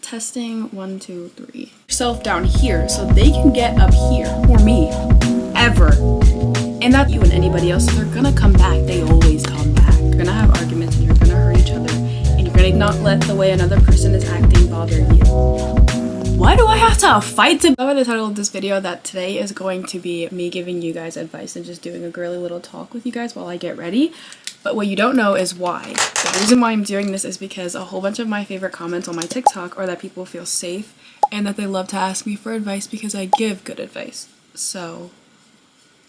Testing 1, 2, 3. Yourself down here so they can get up here. Or me. Ever. And that you and anybody else, they're gonna come back. They always come back. You're gonna have arguments and you're gonna hurt each other. And you're gonna not let the way another person is acting bother you. Why do I have to fight to— By the title of this video that today is going to be me giving you guys advice and just doing a girly little talk with you guys while I get ready. But what you don't know is why. The reason why I'm doing this is because a whole bunch of my favorite comments on my TikTok are that people feel safe and that they love to ask me for advice because I give good advice. So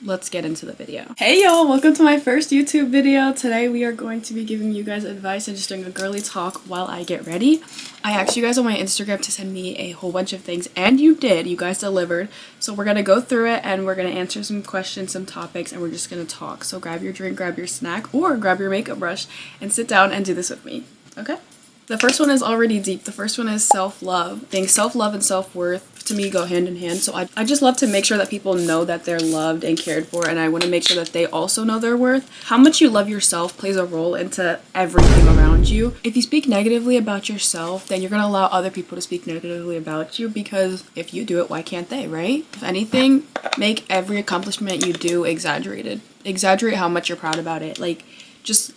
let's get into the video. Hey y'all, welcome to my first YouTube video. Today we are going to be giving you guys advice and just doing a girly talk while I get ready. I asked you guys on my Instagram to send me a whole bunch of things and you did. You guys delivered. So we're gonna go through it and we're gonna answer some questions, some topics, and we're just gonna talk. So grab your drink, grab your snack, or grab your makeup brush and sit down and do this with me, okay? The first one is already deep. The first one is self-love. I think self-love and self-worth to me go hand in hand. So I just love to make sure that people know that they're loved and cared for, and I want to make sure that they also know their worth. How much you love yourself plays a role into everything around you. If you speak negatively about yourself, then you're going to allow other people to speak negatively about you, because if you do it, why can't they, right? If anything, make every accomplishment you do exaggerated. Exaggerate how much you're proud about it. Like, just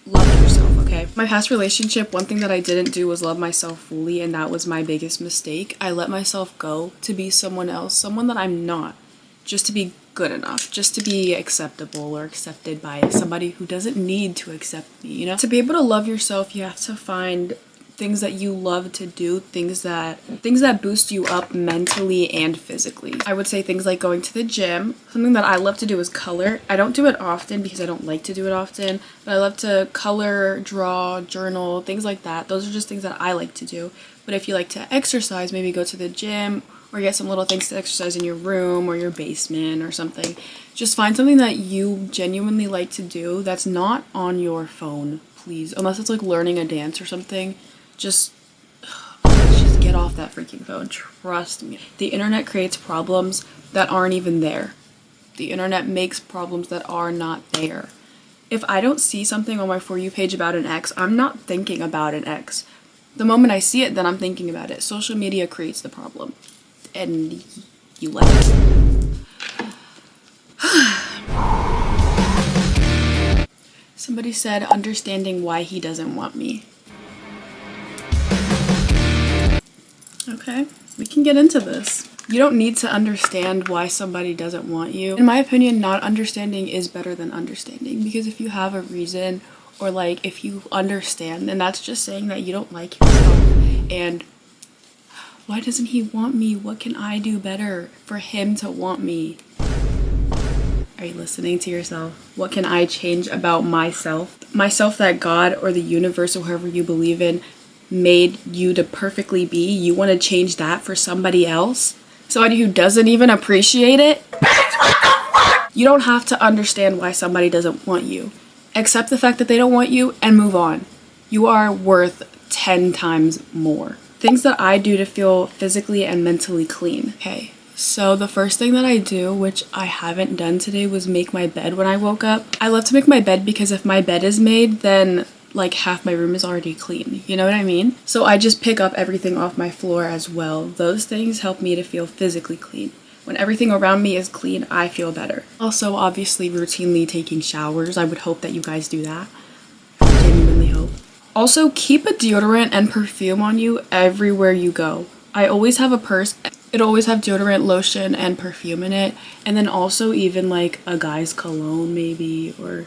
love yourself, okay? My past relationship, one thing that I didn't do was love myself fully, and that was my biggest mistake. I let myself go to be someone else, someone that I'm not, just to be good enough, just to be acceptable or accepted by somebody who doesn't need to accept me, you know? To be able to love yourself, you have to find things that you love to do, things that boost you up mentally and physically. I would say things like going to the gym. Something that I love to do is color. I don't do it often because I don't like to do it often, but I love to color, draw, journal, things like that. Those are just things that I like to do. But if you like to exercise, maybe go to the gym or get some little things to exercise in your room or your basement or something. Just find something that you genuinely like to do that's not on your phone, please. Unless it's like learning a dance or something. Just get off that freaking phone. Trust me. The internet creates problems that aren't even there. The internet makes problems that are not there. If I don't see something on my For You page about an ex, I'm not thinking about an ex. The moment I see it, then I'm thinking about it. Social media creates the problem. And you let it. Somebody said, understanding why he doesn't want me. Okay, we can get into this. You don't need to understand why somebody doesn't want you. In my opinion, not understanding is better than understanding, because if you have a reason, or like if you understand, then that's just saying that you don't like yourself. And why doesn't he want me? What can I do better for him to want me? Are you listening to yourself? What can I change about myself? Myself that God or the universe or whoever you believe in made you to perfectly be. You want to change that for somebody else? Somebody who doesn't even appreciate it? You don't have to understand why somebody doesn't want you. Accept the fact that they don't want you and move on. You are worth 10 times more. Things that I do to feel physically and mentally clean. Okay, so the first thing that I do, which I haven't done today, was make my bed when I woke up. I love to make my bed because if my bed is made, then like half my room is already clean, you know what I mean? So I just pick up everything off my floor as well. Those things help me to feel physically clean. When everything around me is clean, I feel better. Also, obviously, routinely taking showers. I would hope that you guys do that. I genuinely hope. Also, keep a deodorant and perfume on you everywhere you go. I always have a purse. It'll always have deodorant, lotion, and perfume in it. And then also even like a guy's cologne maybe, or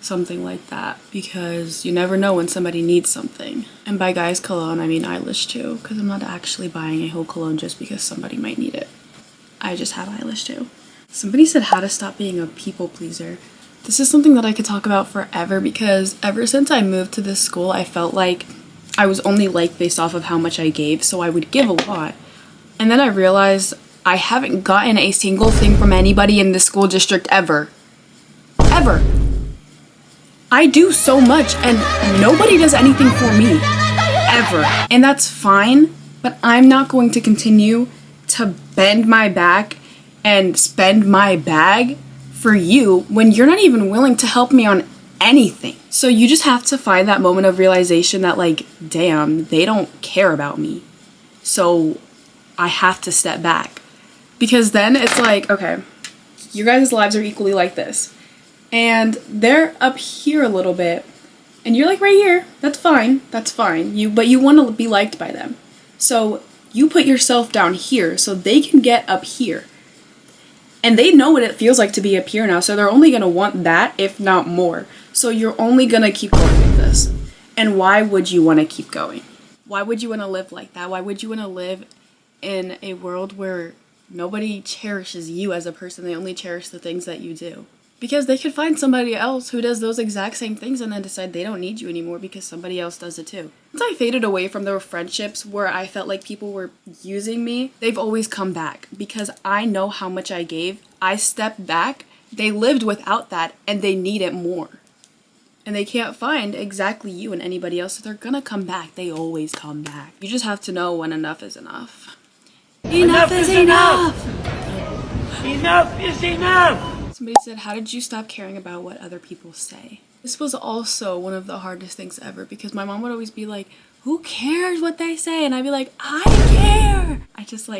something like that, because you never know when somebody needs something. And by guys cologne, I mean eyelash too, because I'm not actually buying a whole cologne just because somebody might need it. I just have eyelash too. Somebody said how to stop being a people pleaser. This is something that I could talk about forever, because ever since I moved to this school, I felt like I was only liked based off of how much I gave, so I would give a lot. And then I realized I haven't gotten a single thing from anybody in this school district ever. Ever. I do so much and nobody does anything for me, ever. And that's fine, but I'm not going to continue to bend my back and spend my bag for you when you're not even willing to help me on anything. So you just have to find that moment of realization that like, damn, they don't care about me. So I have to step back. Because then it's like, okay, your guys' lives are equally like this. And they're up here a little bit. And you're like right here. That's fine. That's fine. But you want to be liked by them. So you put yourself down here so they can get up here. And they know what it feels like to be up here now. So they're only going to want that, if not more. So you're only going to keep going with this. And why would you want to keep going? Why would you want to live like that? Why would you want to live in a world where nobody cherishes you as a person? They only cherish the things that you do. Because they could find somebody else who does those exact same things and then decide they don't need you anymore because somebody else does it too. Once I faded away from the friendships where I felt like people were using me, they've always come back because I know how much I gave. I stepped back, they lived without that, and they need it more. And they can't find exactly you and anybody else, so they're gonna come back. They always come back. You just have to know when enough is enough. Enough is enough! Enough is enough! Somebody said, how did you stop caring about what other people say? This was also one of the hardest things ever because my mom would always be like, who cares what they say? And I'd be like, I care!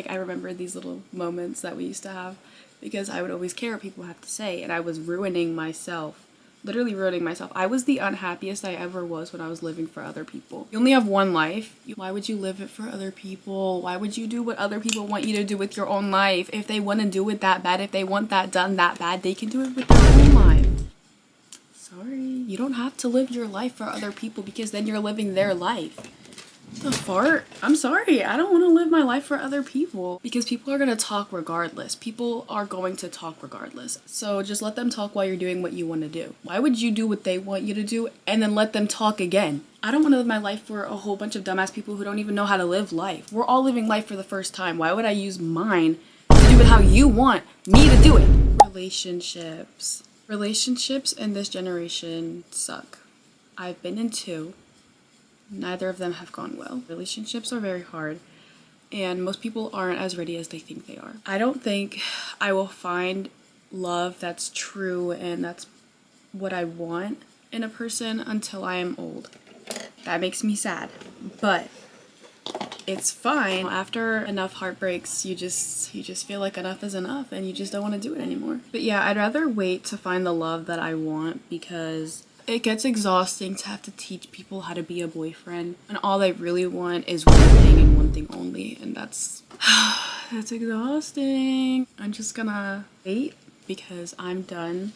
I remember these little moments that we used to have because I would always care what people have to say and I was ruining myself. Literally ruining myself. I was the unhappiest I ever was when I was living for other people. You only have one life. Why would you live it for other people? Why would you do what other people want you to do with your own life? If they want to do it that bad, if they want that done that bad, they can do it with their own life. Sorry, you don't have to live your life for other people because then you're living their life. The fart? I'm sorry, I don't want to live my life for other people because people are going to talk regardless. People are going to talk regardless. So just let them talk while you're doing what you want to do. Why would you do what they want you to do and then let them talk again? I don't want to live my life for a whole bunch of dumbass people who don't even know how to live life. We're all living life for the first time. Why would I use mine to do it how you want me to do it? Relationships. Relationships in this generation suck. I've been in two. Neither of them have gone well. Relationships are very hard, and most people aren't as ready as they think they are. I don't think I will find love that's true and that's what I want in a person until I am old. That makes me sad, but it's fine. After enough heartbreaks, you just feel like enough is enough and you just don't want to do it anymore. But yeah, I'd rather wait to find the love that I want because it gets exhausting to have to teach people how to be a boyfriend and all they really want is one thing and one thing only, and that's exhausting. I'm just gonna wait because I'm done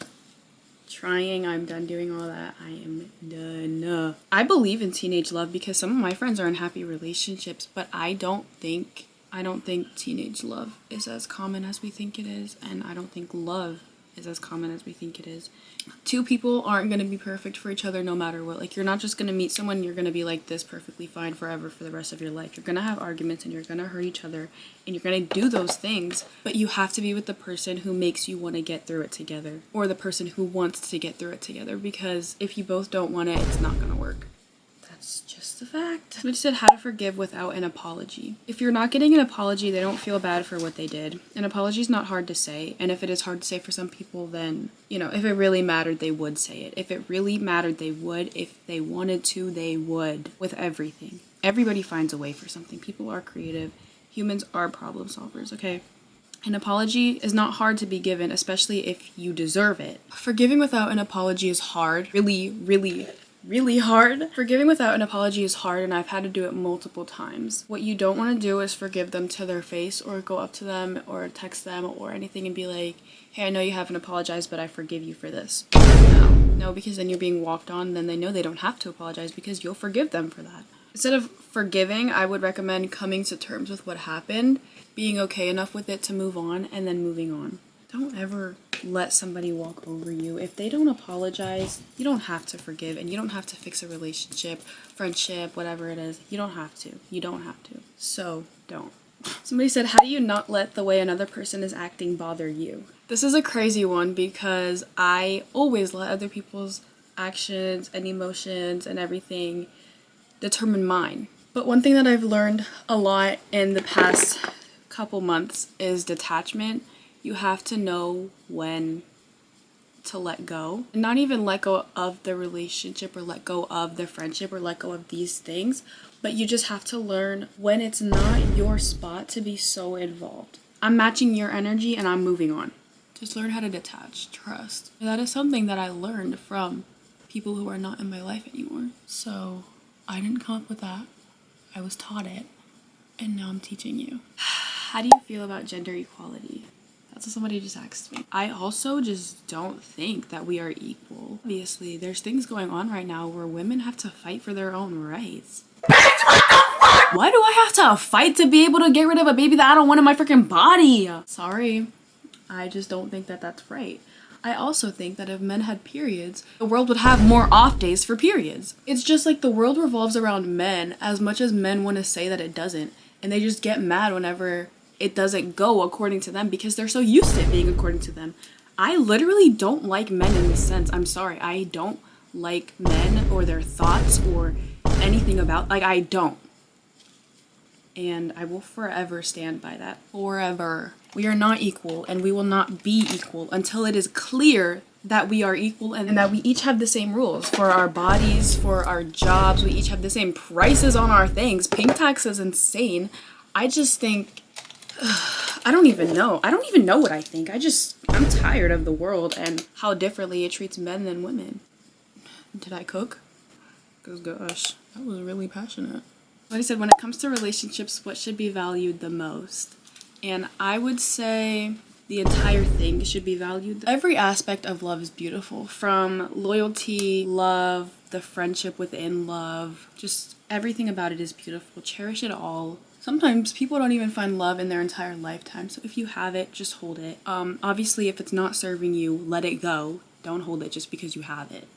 trying, I'm done doing all that. I am done. I believe in teenage love because some of my friends are in happy relationships, but I don't think teenage love is as common as we think it is, and I don't think love is as common as we think it is. Two people aren't going to be perfect for each other no matter what. Like, you're not just going to meet someone, you're going to be like this perfectly fine forever for the rest of your life. You're going to have arguments and you're going to hurt each other and you're going to do those things, but you have to be with the person who makes you want to get through it together, or the person who wants to get through it together, because if you both don't want it, it's not going to work. That's just a fact. Somebody said how to forgive without an apology. If you're not getting an apology, they don't feel bad for what they did. An apology is not hard to say, and if it is hard to say for some people, then, you know, if it really mattered, they would say it. If it really mattered, they would. If they wanted to, they would. With everything. Everybody finds a way for something. People are creative. Humans are problem solvers, okay? An apology is not hard to be given, especially if you deserve it. Forgiving without an apology is hard. Really hard. Forgiving without an apology is hard, and I've had to do it multiple times. What you don't want to do is forgive them to their face or go up to them or text them or anything and be like, hey, I know you haven't apologized, but I forgive you for this. No, because then you're being walked on, then they know they don't have to apologize because you'll forgive them for that. Instead of forgiving, I would recommend coming to terms with what happened, being okay enough with it to move on, and then moving on. Don't ever let somebody walk over you. If they don't apologize, you don't have to forgive, and you don't have to fix a relationship, friendship, whatever it is. You don't have to. You don't have to. So don't. Somebody said, how do you not let the way another person is acting bother you? This is a crazy one because I always let other people's actions and emotions and everything determine mine. But one thing that I've learned a lot in the past couple months is detachment. You have to know when to let go. And not even let go of the relationship or let go of the friendship or let go of these things, but you just have to learn when it's not your spot to be so involved. I'm matching your energy and I'm moving on. Just learn how to detach, trust. And that is something that I learned from people who are not in my life anymore. So I didn't come up with that. I was taught it. And now I'm teaching you. How do you feel about gender equality? That's what somebody just asked me. I also just don't think that we are equal. Obviously, there's things going on right now where women have to fight for their own rights. Why do I have to fight to be able to get rid of a baby that I don't want in my freaking body? Sorry. I just don't think that that's right. I also think that if men had periods, the world would have more off days for periods. It's just like the world revolves around men as much as men want to say that it doesn't. And they just get mad whenever it doesn't go according to them because they're so used to it being according to them. I literally don't like men in this sense. I'm sorry. I don't like men or their thoughts or anything about, like, I don't. And I will forever stand by that. Forever. We are not equal and we will not be equal until it is clear that we are equal and that we each have the same rules for our bodies, for our jobs. We each have the same prices on our things. Pink tax is insane. I just think, I don't even know. I don't even know what I think. I'm tired of the world and how differently it treats men than women. Did I cook? Because gosh, that was really passionate. Like I said, when it comes to relationships, what should be valued the most? And I would say the entire thing should be valued. Every aspect of love is beautiful, from loyalty, love, the friendship within love, just everything about it is beautiful. Cherish it all. Sometimes people don't even find love in their entire lifetime, so if you have it, just hold it. Obviously, if it's not serving you, let it go. Don't hold it just because you have it.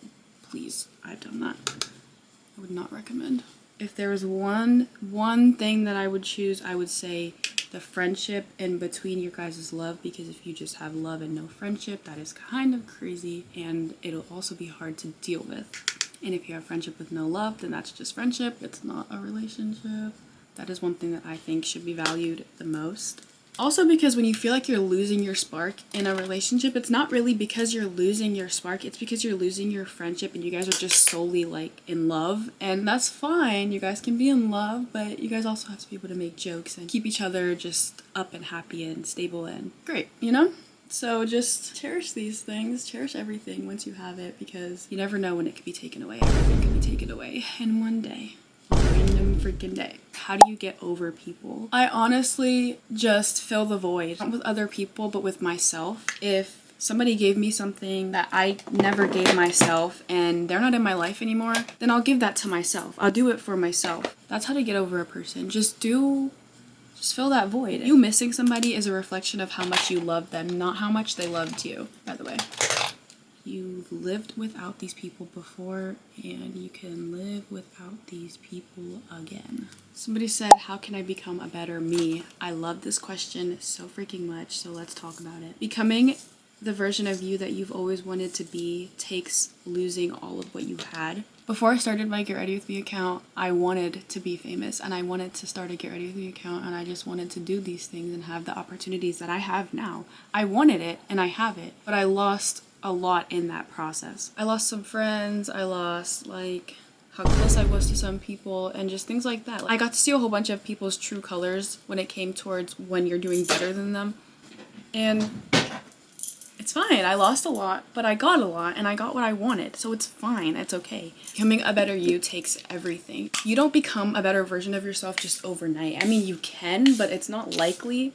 Please, I've done that. I would not recommend. If there was one thing that I would choose, I would say the friendship in between your guys' love, because if you just have love and no friendship, that is kind of crazy and it'll also be hard to deal with. And if you have friendship with no love, then that's just friendship. It's not a relationship. That is one thing that I think should be valued the most. Also, because when you feel like you're losing your spark in a relationship, it's not really because you're losing your spark, it's because you're losing your friendship and you guys are just solely like in love. And that's fine, you guys can be in love, but you guys also have to be able to make jokes and keep each other just up and happy and stable and great, you know? So just cherish these things, cherish everything once you have it, because you never know when it could be taken away. Everything can be taken away in one day. Random freaking day. How do you get over people? I honestly just fill the void. Not with other people, but with myself. If somebody gave me something that I never gave myself and they're not in my life anymore, then I'll give that to myself. I'll do it for myself. That's how to get over a person. Just fill that void. You missing somebody is a reflection of how much you love them, not how much they loved you, by the way. You've lived without these people before and you can live without these people again. Somebody said, how can I become a better me? I love this question so freaking much, so let's talk about it. Becoming the version of you that you've always wanted to be takes losing all of what you had. Before I started my Get Ready With Me account, I wanted to be famous and I wanted to start a Get Ready With Me account and I just wanted to do these things and have the opportunities that I have now. I wanted it and I have it, but I lost a lot in that process. I lost some friends, I lost like how close I was to some people and just things like that. I got to see a whole bunch of people's true colors when it came towards when you're doing better than them. And it's fine, I lost a lot, but I got a lot and I got what I wanted, so it's fine, it's okay. Becoming a better you takes everything. You don't become a better version of yourself just overnight. I mean, you can, but it's not likely,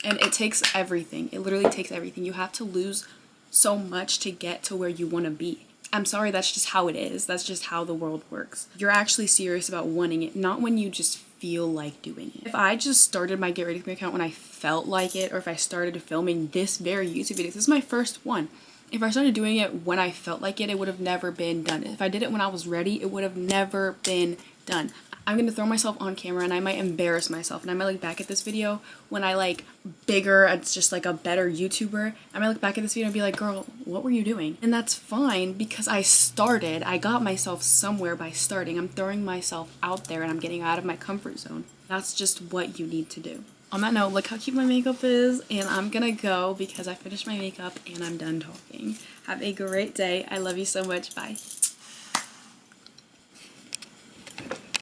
and it takes everything. It literally takes everything. You have to lose so much to get to where you want to be. I'm sorry, that's just how it is. That's just how the world works. You're actually serious about wanting it, not when you just feel like doing it. If I just started my Get Ready With Me account when I felt like it, or if I started filming this very YouTube video, this is my first one. If I started doing it when I felt like it would have never been done. If I did it when I was ready, it would have never been done. I'm gonna throw myself on camera and I might embarrass myself and I might look back at this video when I like bigger, it's just like a better YouTuber. I might look back at this video and be like, girl, what were you doing? And that's fine because I started. I got myself somewhere by starting. I'm throwing myself out there and I'm getting out of my comfort zone. That's just what you need to do. On that note, look how cute my makeup is, and I'm gonna go because I finished my makeup and I'm done talking. Have a great day. I love you so much. Bye.